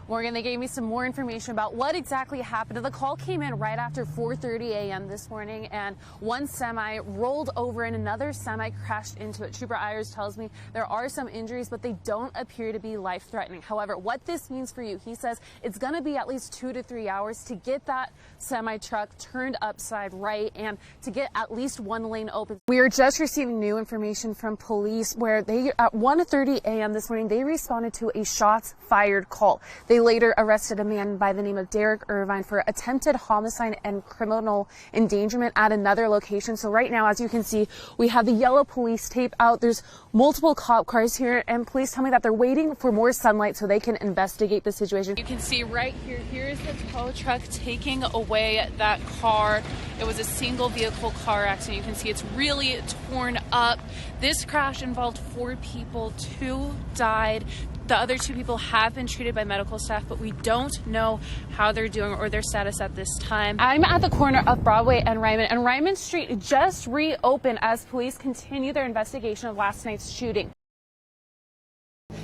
Morgan, they gave me some more information about what exactly happened. The call came in right after 4:30 a.m. this morning, and one semi rolled over and another semi crashed into it. Trooper Ayers tells me there are some injuries, but they don't appear to be life-threatening. However, what this means for you, he says it's going to be at least 2 to 3 hours to get that semi truck turned upside right and to get at least one lane open. We are just receiving new information from police where they, at 1:30 a.m. this morning, they responded to a shots fired call. They later arrested a man by the name of Derek Irvine for attempted homicide and criminal endangerment at another location. So right now, as you can see, we have the yellow police tape out. There's multiple cop cars here, and police tell me that they're waiting for more sunlight so they can investigate the situation. You can see right here, here's the tow truck taking away that car. It was a single vehicle car accident. You can see it's really torn up. This crash involved 4 people, 2 died. The other 2 people have been treated by medical staff, but we don't know how they're doing or their status at this time. I'm at the corner of Broadway and Ryman Street just reopened as police continue their investigation of last night's shooting.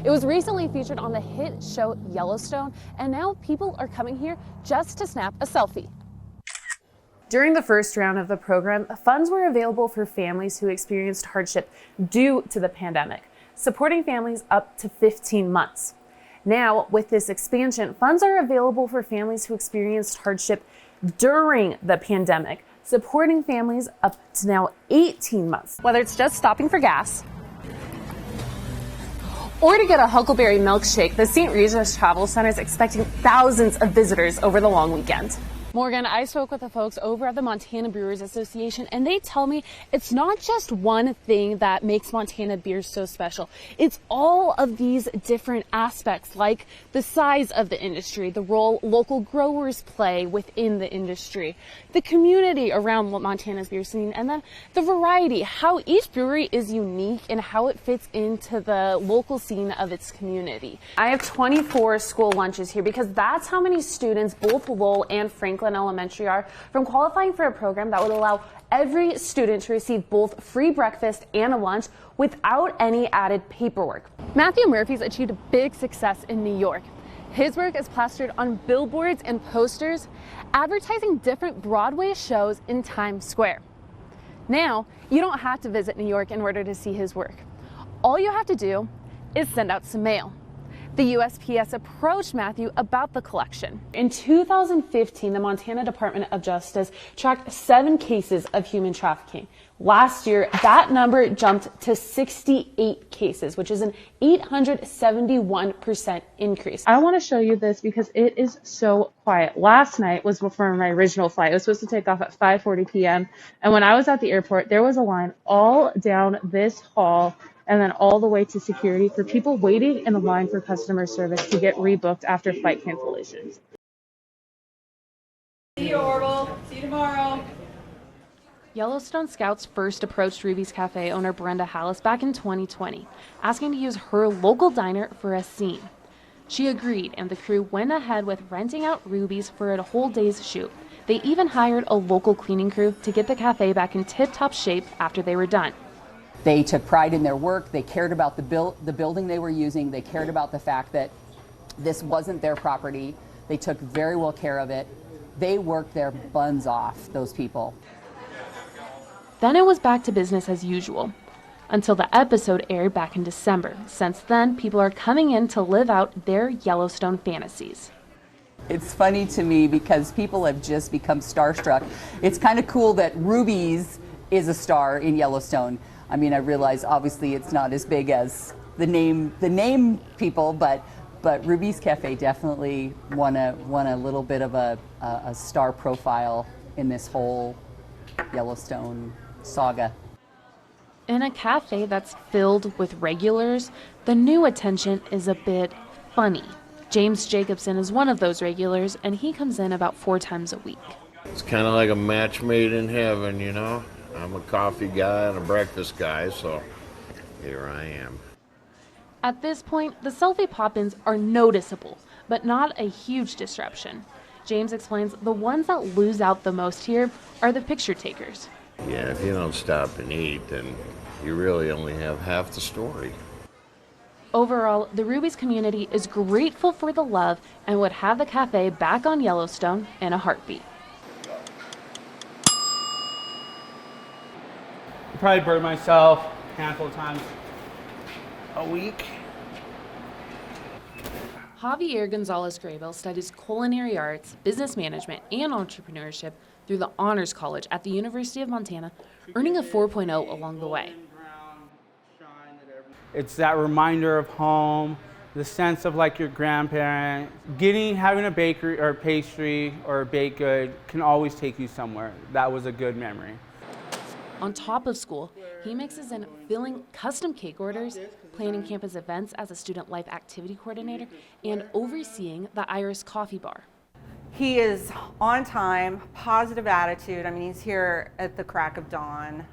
It was recently featured on the hit show Yellowstone, and now people are coming here just to snap a selfie. During the first round of the program, funds were available for families who experienced hardship due to the pandemic, supporting families up to 15 months. Now, with this expansion, funds are available for families who experienced hardship during the pandemic, supporting families up to now 18 months. Whether it's just stopping for gas or to get a Huckleberry milkshake, the St. Regis Travel Center is expecting thousands of visitors over the long weekend. Morgan, I spoke with the folks over at the Montana Brewers Association, and they tell me it's not just one thing that makes Montana beers so special. It's all of these different aspects, like the size of the industry, the role local growers play within the industry, the community around Montana's beer scene, and then the variety, how each brewery is unique and how it fits into the local scene of its community. I have 24 school lunches here because that's how many students both Lowell and Franklin Elementary are from qualifying for a program that would allow every student to receive both free breakfast and a lunch without any added paperwork. Matthew Murphy's achieved a big success in New York. His work is plastered on billboards and posters, advertising different Broadway shows in Times Square. Now, you don't have to visit New York in order to see his work. All you have to do is send out some mail. The USPS approached Matthew about the collection. In 2015, the Montana Department of Justice tracked 7 cases of human trafficking. Last year, that number jumped to 68 cases, which is an 871% increase. I want to show you this because it is so quiet. Last night was before my original flight. It was supposed to take off at 5:40 p.m. And when I was at the airport, there was a line all down this hall and then all the way to security for people waiting in the line for customer service to get rebooked after flight cancellations. See you, Orville. See you tomorrow. Yellowstone Scouts first approached Ruby's Cafe owner Brenda Hallis back in 2020, asking to use her local diner for a scene. She agreed, and the crew went ahead with renting out Ruby's for a whole day's shoot. They even hired a local cleaning crew to get the cafe back in tip-top shape after they were done. They took pride in their work. They cared about the building they were using. They cared about the fact that this wasn't their property. They took very well care of it. They worked their buns off, those people. Then it was back to business as usual, until the episode aired back in December. Since then, people are coming in to live out their Yellowstone fantasies. It's funny to me because people have just become starstruck. It's kind of cool that Ruby's is a star in Yellowstone. I mean, I realize obviously it's not as big as the name people, but Ruby's Cafe definitely won a little bit of a star profile in this whole Yellowstone saga. In a cafe that's filled with regulars, the new attention is a bit funny. James Jacobson is one of those regulars, and he comes in about 4 times a week. It's kind of like a match made in heaven, you know? I'm a coffee guy and a breakfast guy, so here I am. At this point, the selfie pop-ins are noticeable, but not a huge disruption. James explains the ones that lose out the most here are the picture takers. Yeah, if you don't stop and eat, then you really only have half the story. Overall, the Ruby's community is grateful for the love and would have the cafe back on Yellowstone in a heartbeat. I probably burn myself a handful of times a week. Javier Gonzalez-Graybill studies culinary arts, business management, and entrepreneurship through the Honors College at the University of Montana, earning a 4.0 along the way. It's that reminder of home, the sense of like your grandparent. Having a bakery or a pastry or a baked good can always take you somewhere. That was a good memory. On top of school, he mixes in filling custom cake orders, planning campus events as a student life activity coordinator, and overseeing the Iris Coffee Bar. He is on time, positive attitude. I mean, he's here at the crack of dawn.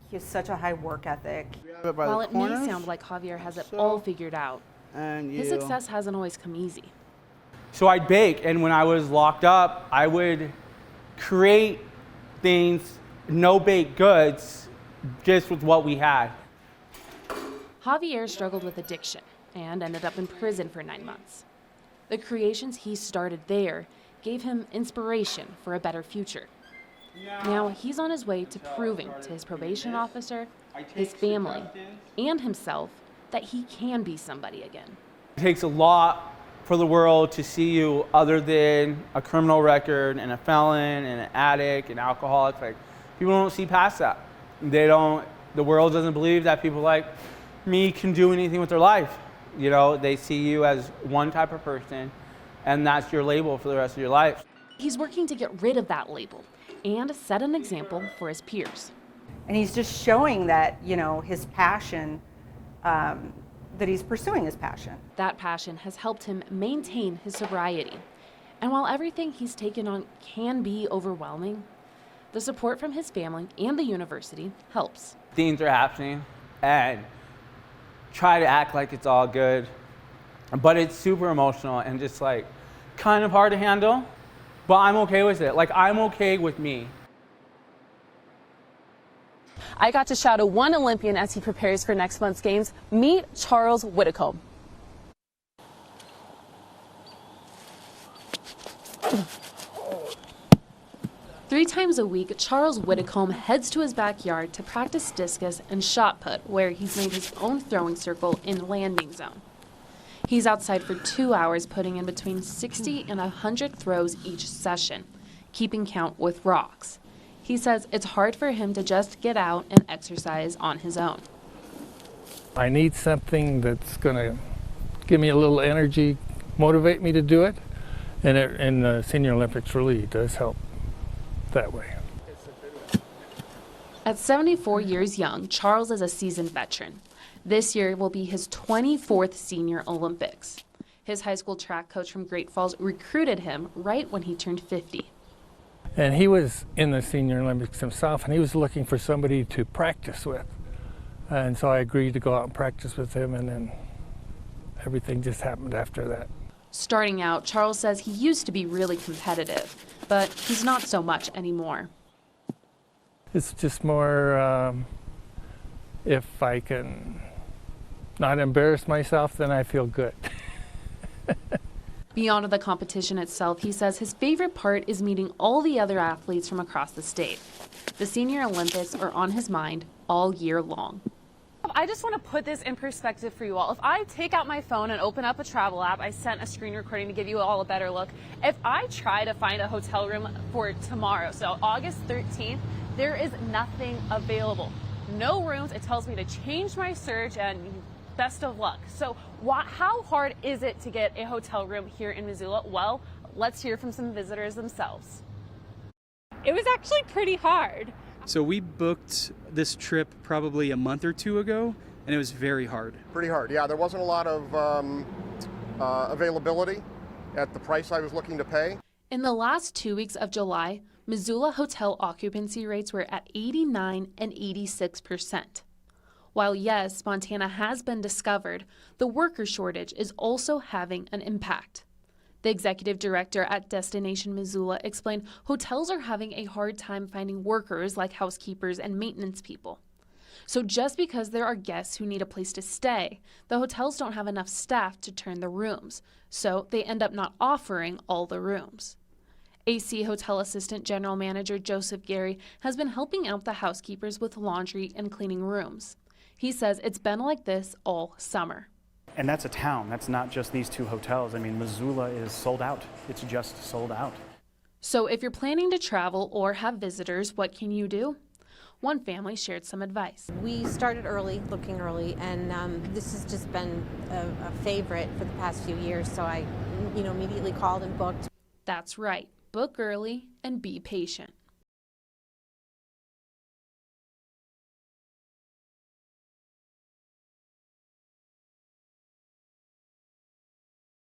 He has such a high work ethic. While it may sound like Javier has it all figured out, his success hasn't always come easy. So I'd bake, and when I was locked up, I would create things, no baked goods, just with what we had. Javier struggled with addiction and ended up in prison for 9 months. The creations he started there gave him inspiration for a better future. Now he's on his way to proving to his probation officer, his family, and himself that he can be somebody again. It takes a lot for the world to see you other than a criminal record and a felon and an addict and alcoholic. Like, people don't see past that. The world doesn't believe that people like me can do anything with their life. You know, they see you as one type of person, and that's your label for the rest of your life. He's working to get rid of that label and set an example for his peers. And he's just showing that, you know, his passion, that he's pursuing his passion. That passion has helped him maintain his sobriety. And while everything he's taken on can be overwhelming, the support from his family and the university helps. Things are happening, and try to act like it's all good, but it's super emotional and just like kind of hard to handle, but I'm okay with it. Like, I'm okay with me. I got to shadow one Olympian as he prepares for next month's games. Meet Charles Whitcomb. Three times a week, Charles Whitcomb heads to his backyard to practice discus and shot put, where he's made his own throwing circle in landing zone. He's outside for 2 hours, putting in between 60 and 100 throws each session, keeping count with rocks. He says it's hard for him to just get out and exercise on his own. I need something that's going to give me a little energy, motivate me to do it, and the Senior Olympics really does help that way. At 74 years young, Charles is a seasoned veteran. This year will be his 24th Senior Olympics. His high school track coach from Great Falls recruited him right when he turned 50. And he was in the Senior Olympics himself, and he was looking for somebody to practice with. And so I agreed to go out and practice with him, and then everything just happened after that. Starting out, Charles says he used to be really competitive, but he's not so much anymore. It's just more, if I can not embarrass myself, then I feel good. Beyond the competition itself, he says his favorite part is meeting all the other athletes from across the state. The Senior Olympics are on his mind all year long. I just want to put this in perspective for you all. If I take out my phone and open up a travel app, I sent a screen recording to give you all a better look. If I try to find a hotel room for tomorrow, so August 13th, there is nothing available. No rooms. It tells me to change my search, and best of luck. So how hard is it to get a hotel room here in Missoula? Well, let's hear from some visitors themselves. It was actually pretty hard. So we booked this trip probably a month or two ago, and it was very hard. Pretty hard, yeah. There wasn't a lot of availability at the price I was looking to pay. In the last 2 weeks of July, Missoula hotel occupancy rates were at 89 and 86%. While yes, Montana has been discovered, the worker shortage is also having an impact. The executive director at Destination Missoula explained hotels are having a hard time finding workers like housekeepers and maintenance people. So just because there are guests who need a place to stay, the hotels don't have enough staff to turn the rooms, so they end up not offering all the rooms. AC Hotel Assistant General Manager Joseph Gary has been helping out the housekeepers with laundry and cleaning rooms. He says it's been like this all summer. And that's a town. That's not just these two hotels. I mean, Missoula is sold out. It's just sold out. So if you're planning to travel or have visitors, what can you do? One family shared some advice. We started early, looking early, and this has just been a favorite for the past few years, so I immediately called and booked. That's right. Book early and be patient.